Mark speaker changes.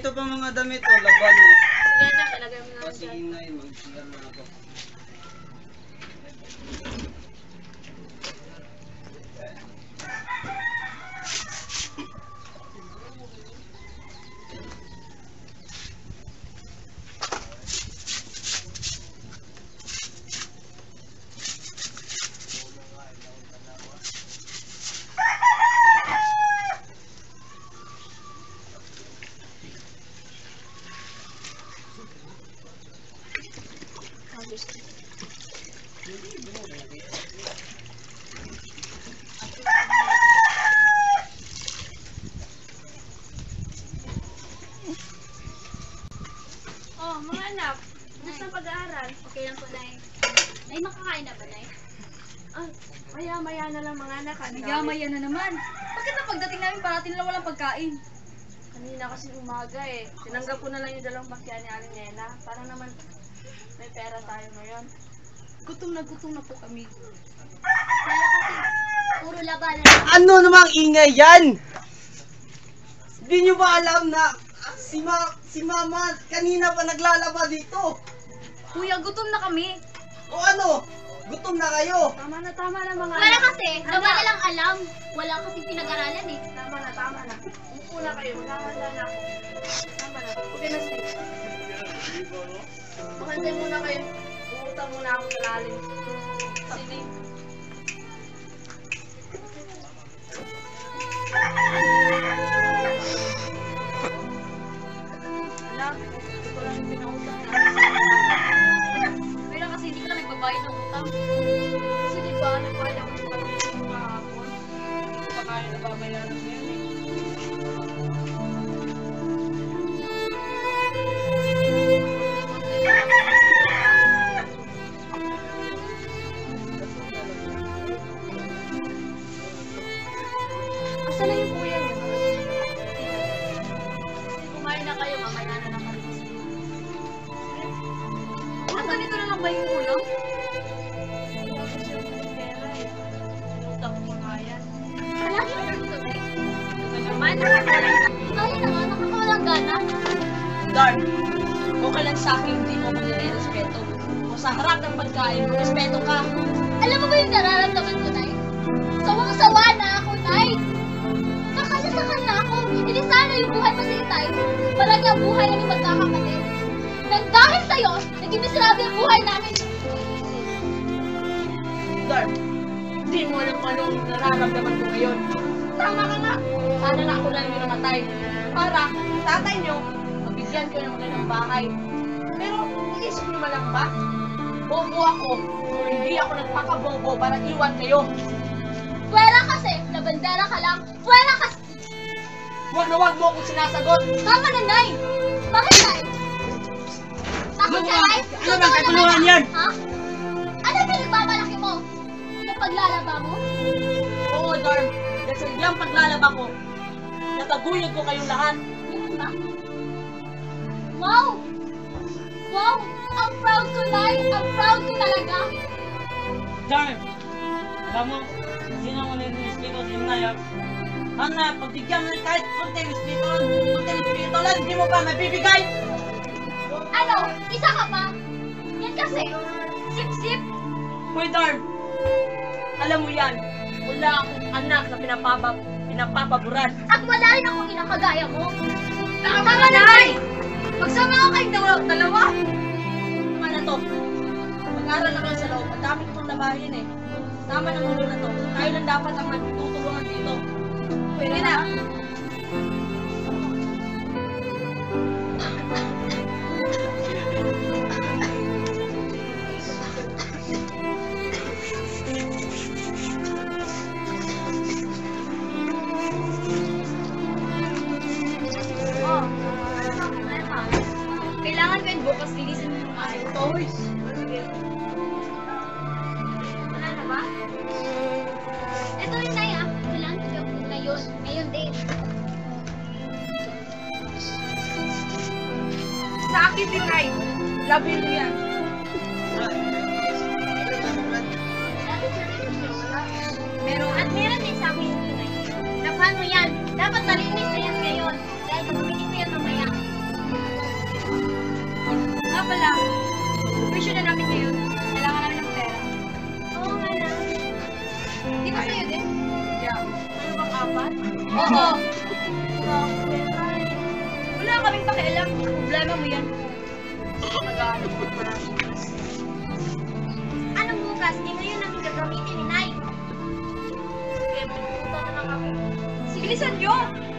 Speaker 1: ito pa mga damit, oh, laban mo.
Speaker 2: Yan na, talagay mo na
Speaker 1: Kasi
Speaker 2: dyan.
Speaker 1: inay, mag-share na ako.
Speaker 2: Oh, mga anak, gusto ng pag-aaral? Okay lang po, Nay. Nay, makakain na ba, Nay?
Speaker 3: Ah, maya-maya na lang mga anak.
Speaker 4: Nagmamaya na naman. Bakit na pagdating namin parating na walang pagkain?
Speaker 3: Kanina kasi umaga eh. Tinanggap ko na lang yung dalawang bakya ni Aling Nena. Para naman may pera tayo ngayon.
Speaker 4: Gutom na po kami.
Speaker 2: Kaya kasi, puro labanan lang.
Speaker 1: Ano namang ingay yan? Hindi nyo ba alam na si mama kanina pa naglalaba dito?
Speaker 4: Kuya, gutom na kami.
Speaker 1: O ano? Gutom na kayo?
Speaker 3: Tama na mga
Speaker 2: Wala
Speaker 3: anak.
Speaker 2: kasi, wala lang alam. Wala kasing pinag-aralan eh.
Speaker 3: Tama na. Upo na kayo. Maghahanda na ako. Tama na. Okay na, Steve. Makantay muna kayo. Pumunta muna ako sa lalim. Sige. Alam, ito lang yung pinautang na.
Speaker 4: Kaya kasi hindi ka na nagbabayad ng utang.
Speaker 3: Kasi di ba, nagbayad ako sa pag-ibig kahapon. Hindi ko pa kaya nababayaran ngayon eh. Asa na yung kuya niya?
Speaker 2: Kumain na kayo, mamaya na lang kami.
Speaker 4: Ang ganito na lang ba yung ulam?
Speaker 3: Wala ko siya ng pera eh. Sinutang ko nga yan.
Speaker 2: Palagi na dito, Nay. Ito naman, kaya na nga, nakakawalang gana.
Speaker 4: Darn, okay lang sa akin, hindi mo ko nire-respeto. O sa harap ng pagkain, respeto ka.
Speaker 2: Alam mo ba yung nararamdaman ko, Nay? Sawang-sawa na ako, Nay. Nakalasakan na ako. Hindi sana yung buhay masintay. Parang yung buhay namin magkakapatid. Nang dahil sa'yo, naging miserable ang buhay namin.
Speaker 4: Darn, hindi mo alam kung anong nararamdaman ko ngayon. Tama ka nga. Sana na ako na lang yung namatay. Para, tatay nyo, mabigyan ko ng magandang bahay. Pero, iisip nyo malang ba? Bobo ako, kung hindi ako nagpakabobo para iwan kayo.
Speaker 2: Pwera kasi, labandera ka lang. Pwera kasi.
Speaker 4: Huwag na huwag mo akong sinasagot.
Speaker 2: Tama na, Nay. Bakit, Nay? Takot ka, Nay?
Speaker 1: Ano bang katulungan yan?
Speaker 2: Ha? Ano pinagbabalaki mo? Yung paglalaba mo?
Speaker 4: Oo, Darn. Dahil sa iyang paglalaba ko, nataguyod ko kayong lahat.
Speaker 2: Ganun ba? Wow! Wow! Ang proud ko, Nay! Ang proud ko talaga!
Speaker 1: Darn! Alam mo, sino mo nililispeto sa inay? Hana, pagbigyan mo kahit konti respeto lang, hindi mo pa mabibigay!
Speaker 2: Ano? Isa ka pa? Yan kasi, sip-sip!
Speaker 1: Hoy, Darn!
Speaker 4: Alam mo yan, wala akong anak na pinapapaboran.
Speaker 2: At wala rin akong inang kagaya mo!
Speaker 4: Tama na, Nay! Magsama ka kayong dalawa! Tama na to. Mag-aral na kayo sa loob. Ang dami ko pang labahin eh. Tama ng ulo na to. Tayo lang dapat ang magtutulungan dito. Pwede na.
Speaker 2: Oh, kailangan ko yun bukas lilisin mo yung mga
Speaker 4: Toys.
Speaker 3: Sige.
Speaker 2: Wala na ba? Ito rin, Nay, ah. Kailangan ko yung ngayon. Ngayon din.
Speaker 3: Sa akin din, Nay. Labi mo yan.
Speaker 2: Meron. At meron din sa akin yun, Nay. Na paano yan? Dapat malinis na yan ngayon. Dahil pag mo yan mamaya, pala, wisyo na namin ngayon. Kailangan namin ng pera. Oo nga na. Di ba sa'yo din?
Speaker 3: Yeah. Ano bang apat?
Speaker 2: Oo. Wala kaming pakialam. Problema mo yan.
Speaker 3: Nag-ano ko para.
Speaker 2: Anong bukas? Di ngayon namin gagamitin ni Nay.
Speaker 3: Sige, mamupunta na lang kami.
Speaker 2: Bilisan nyo!